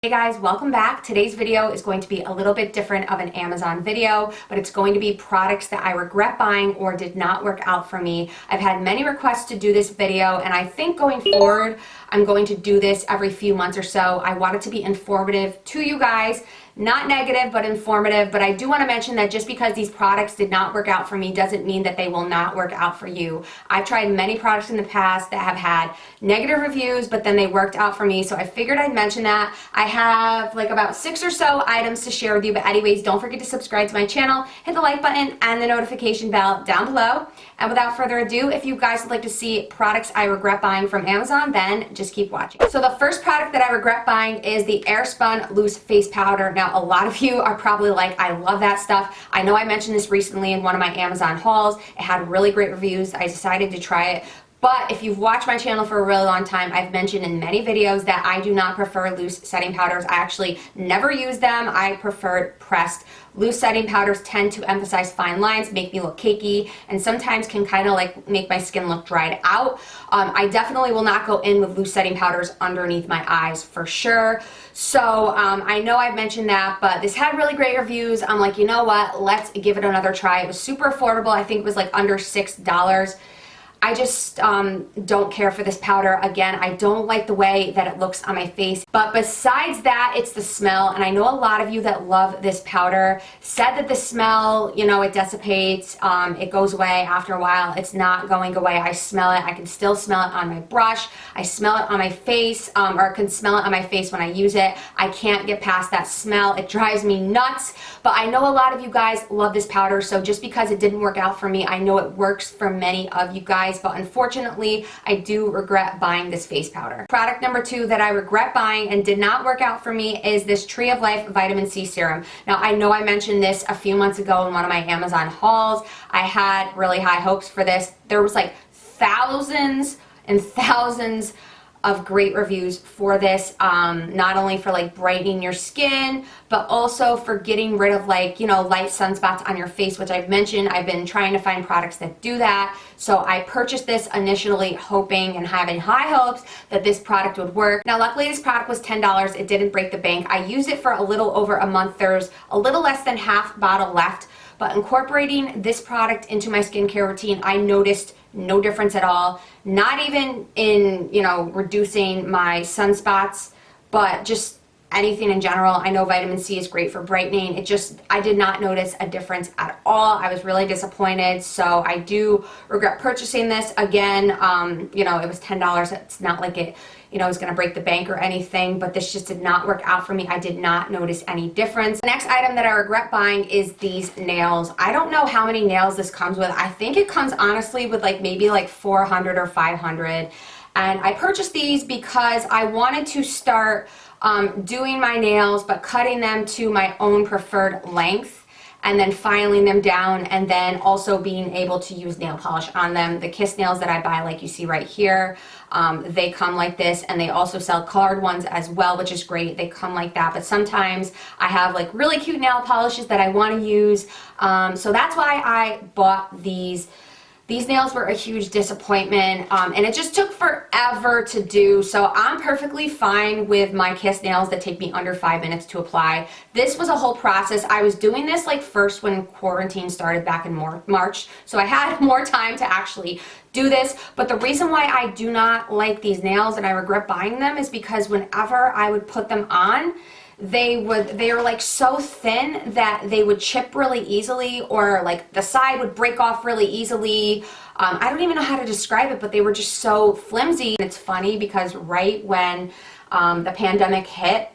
Hey guys, welcome back. Today's video is going to be a little bit different of an Amazon video, but it's going to be products that I regret buying or did not work out for me. I've had many requests to do this video, and I think going forward, I'm going to do this every few months or so. I want it to be informative to you guys, not negative, but informative. But I do want to mention that just because these products did not work out for me doesn't mean that they will not work out for you. I've tried many products in the past that have had negative reviews, but then they worked out for me, so I figured I'd mention that. I have like about 6 or so items to share with you, but anyways, don't forget to subscribe to my channel, hit the like button and the notification bell down below. And without further ado, if you guys would like to see products I regret buying from Amazon, then just keep watching. So the first product that I regret buying is the Airspun Loose Face Powder. Now, a lot of you are probably like, I love that stuff. I know I mentioned this recently in one of my Amazon hauls. It had really great reviews. I decided to try it. But if you've watched my channel for a really long time, I've mentioned in many videos that I do not prefer loose setting powders. I actually never use them. I prefer pressed. Loose setting powders tend to emphasize fine lines, make me look cakey, and sometimes can kind of like make my skin look dried out. I definitely will not go in with loose setting powders underneath my eyes for sure. So I know I've mentioned that, but this had really great reviews. I'm like, you know what? Let's give it another try. It was super affordable. I think it was like under $6. I just don't care for this powder. Again, I don't like the way that it looks on my face. But besides that, it's the smell. And I know a lot of you that love this powder said that the smell, you know, it dissipates, it goes away after a while. It's not going away. I smell it. I can still smell it on my brush. I smell it on my face, or can smell it on my face when I use it. I can't get past that smell. It drives me nuts. But I know a lot of you guys love this powder, so just because it didn't work out for me, I know it works for many of you guys. But unfortunately, I do regret buying this face powder. Product number 2 that I regret buying and did not work out for me is this Tree of Life Vitamin C Serum. Now, I know I mentioned this a few months ago in one of my Amazon hauls. I had really high hopes for this. There was like thousands and thousands of great reviews for this, not only for like brightening your skin, but also for getting rid of like, you know, light sunspots on your face, which I've mentioned. I've been trying to find products that do that. So I purchased this initially hoping and having high hopes that this product would work. Now, luckily this product was $10. It didn't break the bank. I used it for a little over a month. There's a little less than half bottle left, but incorporating this product into my skincare routine, I noticed no difference at all. Not even in, you know, reducing my sunspots, but just anything in general. I know vitamin C is great for brightening. I did not notice a difference at all. I was really disappointed. So I do regret purchasing this. Again, you know, it was $10. It's not like it, you know, is going to break the bank or anything, but this just did not work out for me. I did not notice any difference. The next item that I regret buying is these nails. I don't know how many nails this comes with. I think it comes honestly with like maybe like 400 or 500. And I purchased these because I wanted to start doing my nails, but cutting them to my own preferred length, and then filing them down, and then also being able to use nail polish on them. The Kiss nails that I buy, like you see right here, they come like this, and they also sell colored ones as well, which is great. They come like that, but sometimes I have like really cute nail polishes that I want to use, so that's why I bought these. These nails were a huge disappointment, and it just took forever to do, so I'm perfectly fine with my Kiss nails that take me under 5 minutes to apply. This was a whole process. I was doing this like first when quarantine started back in March, so I had more time to actually do this. But the reason why I do not like these nails and I regret buying them is because whenever I would put them on, they are like so thin that they would chip really easily, or like the side would break off really easily. I don't even know how to describe it, but they were just so flimsy. And it's funny because right when the pandemic hit,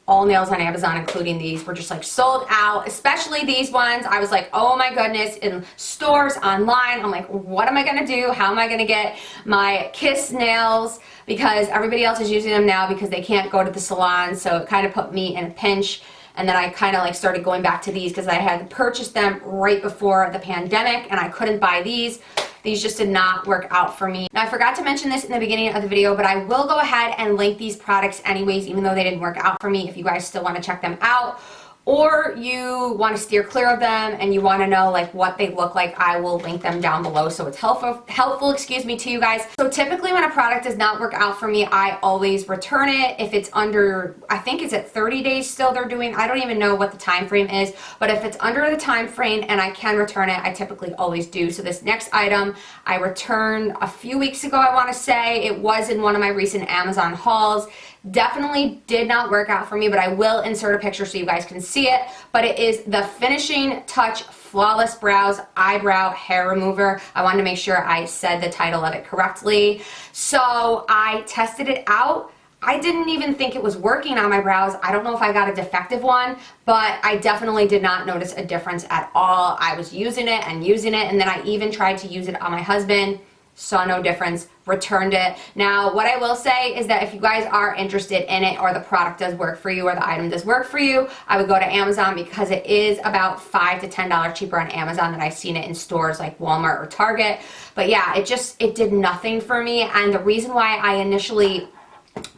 all nails on Amazon, including these, were just like sold out, especially these ones. I was like, oh my goodness, in stores, online, I'm like, what am I gonna do? How am I gonna get my Kiss nails? Because everybody else is using them now because they can't go to the salon, so it kind of put me in a pinch. And then I kind of like started going back to these because I had purchased them right before the pandemic and I couldn't buy these. These just did not work out for me. Now, I forgot to mention this in the beginning of the video, but I will go ahead and link these products anyways, even though they didn't work out for me, if you guys still want to check them out. or you want to steer clear of them and you want to know like what they look like, I will link them down below so it's helpful, excuse me, to you guys. So typically when a product does not work out for me, I always return it. If it's under, I think it's at 30 days still they're doing, I don't even know what the time frame is, but if it's under the time frame and I can return it, I typically always do. So this next item I returned a few weeks ago, I want to say. It was in one of my recent Amazon hauls. Definitely did not work out for me, but I will insert a picture so you guys can see it. But it is the Finishing Touch Flawless Brows Eyebrow Hair Remover. I wanted to make sure I said the title of it correctly. So I tested it out. I didn't even think it was working on my brows. I don't know if I got a defective one, but I definitely did not notice a difference at all. I was using it, and then I even tried to use it on my husband. Saw no difference, returned it. Now, what I will say is that if you guys are interested in it, or the product does work for you, or the item does work for you, I would go to Amazon, because it is about $5 to $10 cheaper on Amazon than I've seen it in stores like Walmart or Target. But yeah, it did nothing for me, and the reason why I initially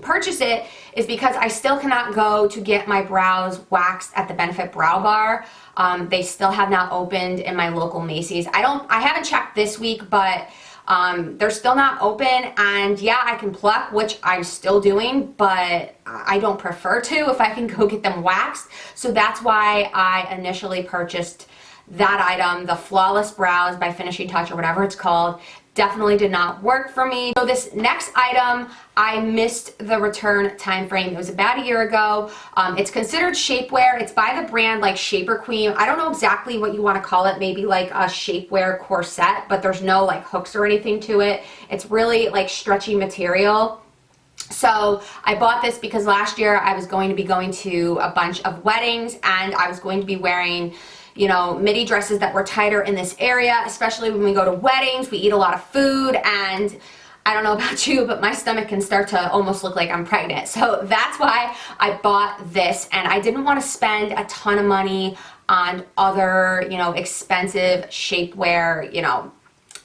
purchased it is because I still cannot go to get my brows waxed at the Benefit Brow Bar. They still have not opened in my local Macy's. I haven't checked this week, but they're still not open, and yeah, I can pluck, which I'm still doing, but I don't prefer to if I can go get them waxed. So that's why I initially purchased that item, the Flawless Brows by Finishing Touch, or whatever it's called. Definitely did not work for me. So this next item, I missed the return time frame. It was about a year ago. It's considered shapewear. It's by the brand like Shaper Queen. I don't know exactly what you want to call it, maybe like a shapewear corset, but there's no like hooks or anything to it. It's really like stretchy material. So I bought this because last year I was going to be going to a bunch of weddings, and I was going to be wearing, you know, midi dresses that were tighter in this area, especially when we go to weddings. We eat a lot of food, and I don't know about you, but my stomach can start to almost look like I'm pregnant. So that's why I bought this, and I didn't want to spend a ton of money on other, you know, expensive shapewear, you know,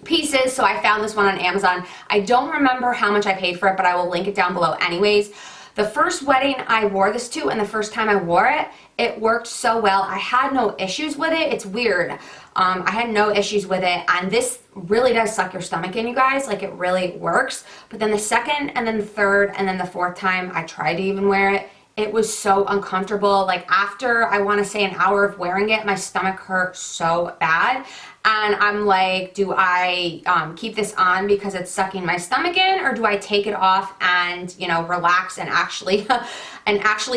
pieces. So I found this one on Amazon. I don't remember how much I paid for it, but I will link it down below anyways. The first wedding I wore this to, and the first time I wore it, it worked so well. I had no issues with it. It's weird. I had no issues with it, and this really does suck your stomach in, you guys. Like, it really works. But then the second, and then the third, and then the fourth time I tried to even wear it, it was so uncomfortable. Like, after, I want to say, an hour of wearing it, my stomach hurt so bad. And I'm like, do I keep this on because it's sucking my stomach in, or do I take it off and, you know, relax and actually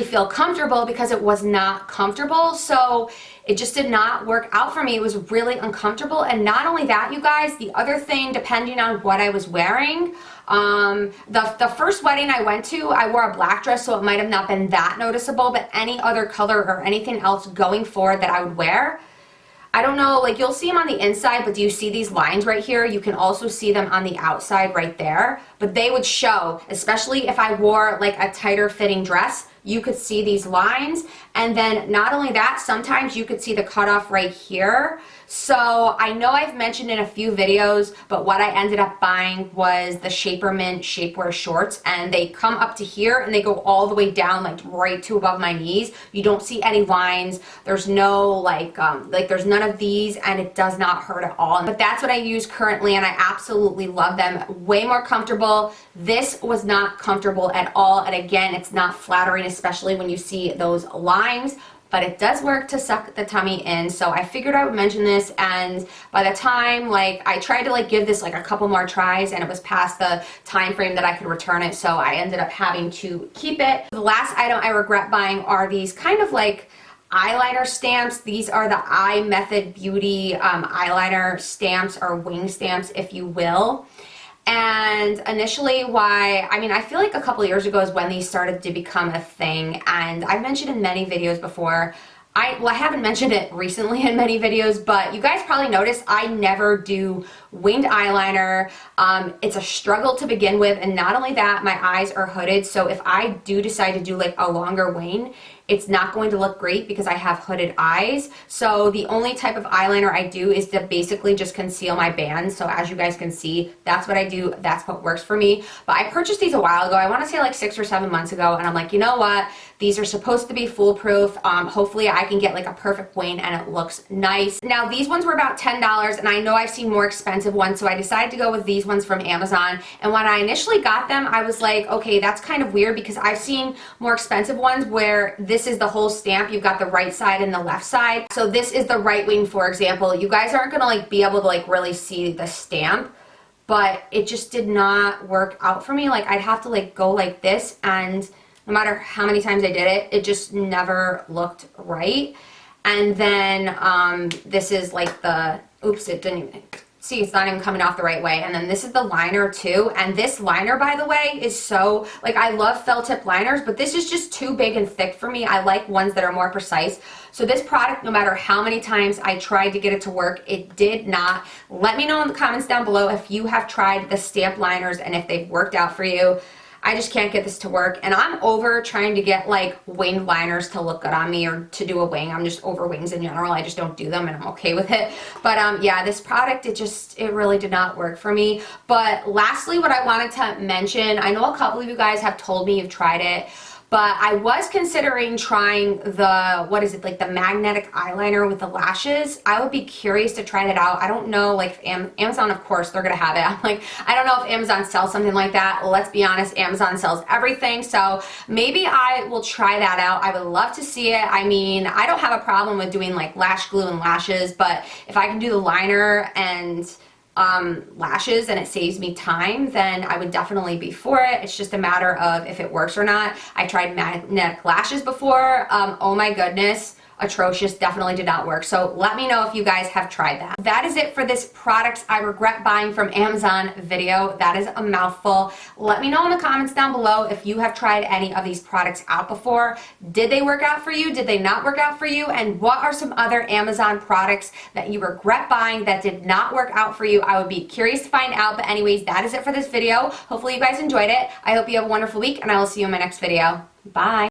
feel comfortable, because it was not comfortable. So it just did not work out for me. It was really uncomfortable. And not only that, you guys, the other thing, depending on what I was wearing, the first wedding I went to, I wore a black dress, so it might have not been that noticeable, but any other color or anything else going forward that I would wear, I don't know, like, you'll see them on the inside, but do you see these lines right here? You can also see them on the outside right there, but they would show, especially if I wore like a tighter fitting dress, you could see these lines. And then not only that, sometimes you could see the cutoff right here. So I know I've mentioned in a few videos, but what I ended up buying was the Shaper Mint shapewear shorts, and they come up to here and they go all the way down, like right to above my knees. You don't see any lines. There's no like there's none of these, and it does not hurt at all. But that's what I use currently, and I absolutely love them. Way more comfortable. This was not comfortable at all, and again, it's not flattering, especially when you see those lines. But it does work to suck the tummy in, so I figured I would mention this. And by the time, like, I tried to like give this like a couple more tries, and it was past the time frame that I could return it, so I ended up having to keep it. The last item I regret buying are these kind of like eyeliner stamps. These are the Eye Method Beauty eyeliner stamps, or wing stamps, if you will. And initially, I feel like a couple of years ago is when these started to become a thing, and I've mentioned in many videos before, I haven't mentioned it recently in many videos, but you guys probably noticed I never do winged eyeliner. It's a struggle to begin with, and not only that, my eyes are hooded, so if I do decide to do like a longer wing, it's not going to look great because I have hooded eyes. So the only type of eyeliner I do is to basically just conceal my bands. So as you guys can see, that's what I do. That's what works for me. But I purchased these a while ago. I want to say like 6 or 7 months ago. And I'm like, you know what? These are supposed to be foolproof. Hopefully I I can get like a perfect wing and it looks nice. Now these ones were about $10, and I know I've seen more expensive ones, so I decided to go with these ones from Amazon. And when I initially got them, I was like, okay, that's kind of weird because I've seen more expensive ones where this is the whole stamp. You've got the right side and the left side. So this is the right wing, for example. You guys aren't gonna like be able to like really see the stamp, but it just did not work out for me. Like I'd have to like go like this, and no matter how many times I did it, it just never looked right. And then this is like the, oops, it didn't even, see, it's not even coming off the right way. And then this is the liner too. And this liner, by the way, is so, like, I love felt tip liners, but this is just too big and thick for me. I like ones that are more precise. So this product, no matter how many times I tried to get it to work, it did not. Let me know in the comments down below if you have tried the stamp liners and if they've worked out for you. I just can't get this to work, and I'm over trying to get like winged liners to look good on me or to do a wing. I'm just over wings in general. I just don't do them, and I'm okay with it. But yeah, this product, it really did not work for me. But lastly, what I wanted to mention, I know a couple of you guys have told me you've tried it, but I was considering trying the, what is it, like the magnetic eyeliner with the lashes. I would be curious to try that out. I don't know, like Amazon, of course, they're gonna have it. I'm like, I don't know if Amazon sells something like that. Let's be honest, Amazon sells everything. So maybe I will try that out. I would love to see it. I mean, I don't have a problem with doing like lash glue and lashes, but if I can do the liner and lashes and it saves me time, then I would definitely be for it. It's just a matter of if it works or not. I tried magnetic lashes before. Oh my goodness, atrocious. Definitely did not work. So let me know if you guys have tried that. That is it for this products I regret buying from Amazon video. That is a mouthful. Let me know in the comments down below if you have tried any of these products out before. Did they work out for you? Did they not work out for you? And what are some other Amazon products that you regret buying that did not work out for you? I would be curious to find out. But anyways, that is it for this video. Hopefully you guys enjoyed it. I hope you have a wonderful week, and I will see you in my next video. Bye.